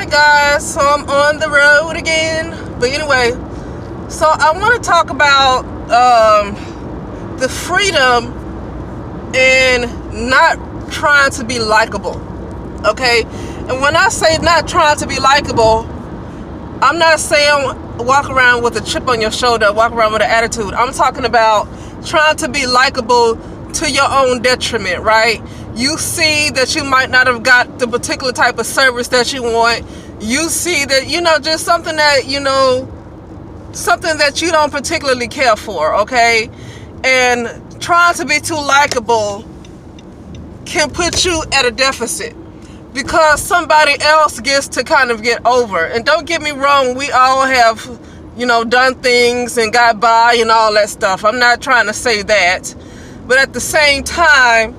Hi guys, so I'm on the road again. But anyway, so I want to talk about the freedom in not trying to be likable. Okay, and when I say not trying to be likable, I'm not saying walk around with a chip on your shoulder, walk around with an attitude. I'm talking about trying to be likable to your own detriment, right? You see that you might not have got the particular type of service that you want. You see that, just something that, something that you don't particularly care for, okay? And trying to be too likable can put you at a deficit because somebody else gets to kind of get over. And don't get me wrong, we all have, done things and got by and all that stuff. I'm not trying to say that. But at the same time,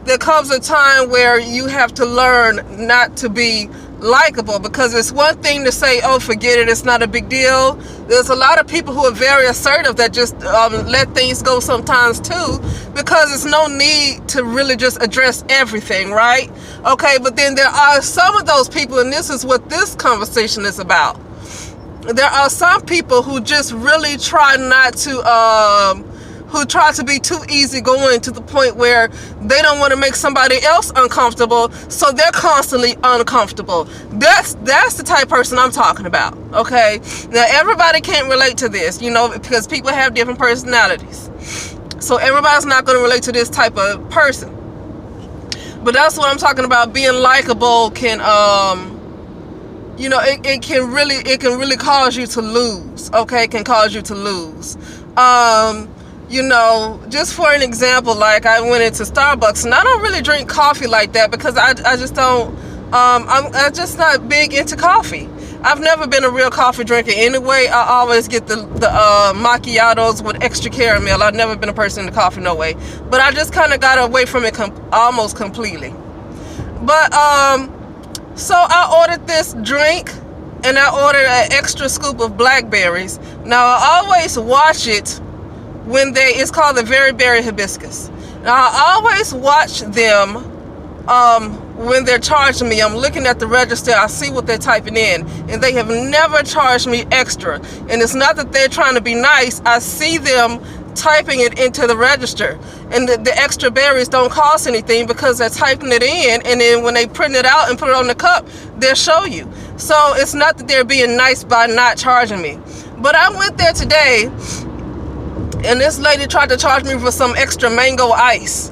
there comes a time where you have to learn not to be likable, because it's one thing to say, oh, forget it, it's not a big deal. There's a lot of people who are very assertive that just let things go sometimes too, because there's no need to really just address everything, right? Okay, but then there are some of those people, and this is what this conversation is about. There are some people who just really try not to who try to be too easygoing to the point where they don't want to make somebody else uncomfortable, so they're constantly uncomfortable. That's the type of person I'm talking about, okay? Now, everybody can't relate to this, because people have different personalities. So everybody's not going to relate to this type of person. But that's what I'm talking about. Being likable can, it can really cause you to lose, okay? It can cause you to lose. Just for an example, like I went into Starbucks, and I don't really drink coffee like that because I just don't, I'm just not big into coffee. I've never been a real coffee drinker anyway. I always get the macchiatos with extra caramel. I've never been a person into coffee, no way. But I just kind of got away from it almost completely. But, so I ordered this drink, and I ordered an extra scoop of blackberries. Now, I always watch it when it's called the Very Berry Hibiscus. Now, I always watch them when they're charging me. I'm looking at the register, I see what they're typing in, and they have never charged me extra. And it's not that they're trying to be nice, I see them typing it into the register, and the extra berries don't cost anything because they're typing it in, and then when they print it out and put it on the cup, they'll show you. So it's not that they're being nice by not charging me. But I went there today, and this lady tried to charge me for some extra mango ice,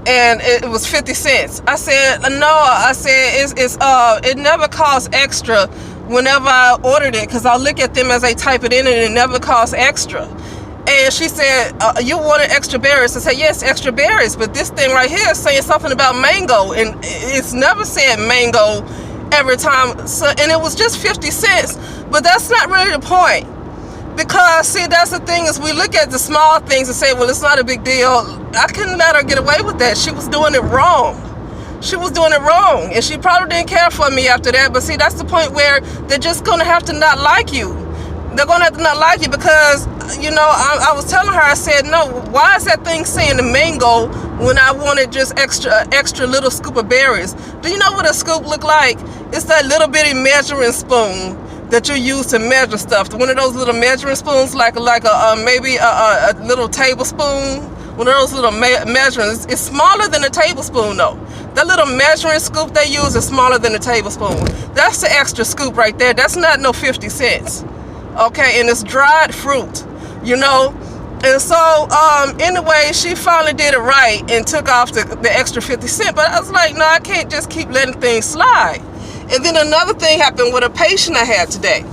and it was 50 cents. I said, no, I said, it never costs extra whenever I ordered it, because I look at them as they type it in, and it never costs extra. And she said, you wanted extra berries? I said, yes, extra berries, but this thing right here is saying something about mango, and it's never said mango every time. So, and it was just 50 cents, but that's not really the point. Because, see, that's the thing, is we look at the small things and say, well, it's not a big deal. I couldn't let her get away with that. She was doing it wrong. She was doing it wrong. And she probably didn't care for me after that. But see, that's the point where they're just going to have to not like you. They're going to have to not like you because, I was telling her, I said, no, why is that thing saying the mango when I wanted just extra little scoop of berries? Do you know what a scoop look like? It's that little bitty measuring spoon that you use to measure stuff. One of those little measuring spoons, like maybe a little tablespoon. One of those little measurements. It's smaller than a tablespoon though. That little measuring scoop they use is smaller than a tablespoon. That's the extra scoop right there. That's not no 50 cents. Okay, and it's dried fruit, And so, anyway, she finally did it right and took off the extra 50 cents. But I was like, no, I can't just keep letting things slide. And then another thing happened with a patient I had today.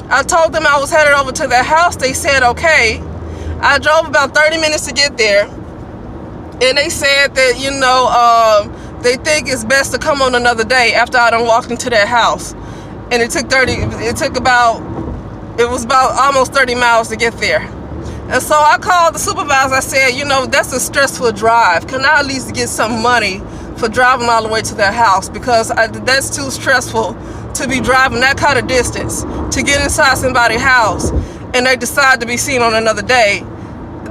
I told them I was headed over to their house. They said, okay. I drove about 30 minutes to get there. And they said that, they think it's best to come on another day after I done walked into their house. And it was about almost 30 miles to get there. And so I called the supervisor. I said, that's a stressful drive. Can I at least get some money for driving all the way to their house? Because that's too stressful to be driving that kind of distance to get inside somebody's house and they decide to be seen on another day.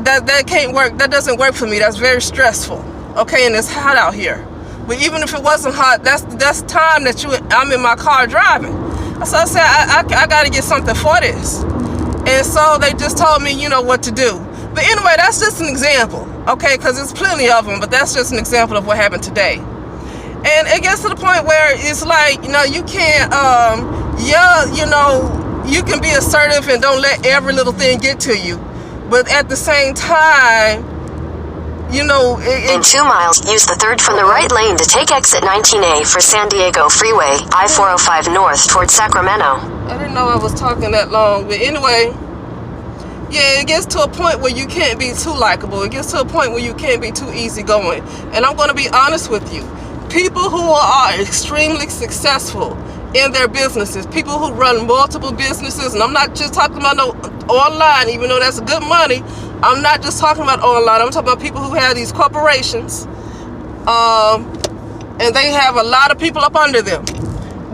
That can't work. That doesn't work for me. That's very stressful. Okay, and it's hot out here. But even if it wasn't hot, that's time that I'm in my car driving. So I said, I got to get something for this. And so they just told me, what to do. But anyway, that's just an example, okay? Because there's plenty of them, but that's just an example of what happened today. And it gets to the point where it's like, you can't, you can be assertive and don't let every little thing get to you. But at the same time, in 2 miles, use the third from the right lane to take exit 19A for San Diego Freeway, I-405 north towards Sacramento. I didn't know I was talking that long, but anyway, yeah, it gets to a point where you can't be too likable. It gets to a point where you can't be too easygoing. And I'm going to be honest with you. People who are extremely successful in their businesses, people who run multiple businesses, and I'm not just talking about no online, even though that's good money. I'm not just talking about online. I'm talking about people who have these corporations, and they have a lot of people up under them.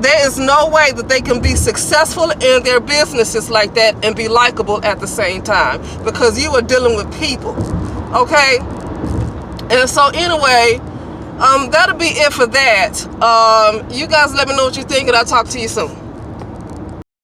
There is no way that they can be successful in their businesses like that and be likable at the same time, because you are dealing with people, okay? And so anyway, that'll be it for that. You guys let me know what you think, and I'll talk to you soon.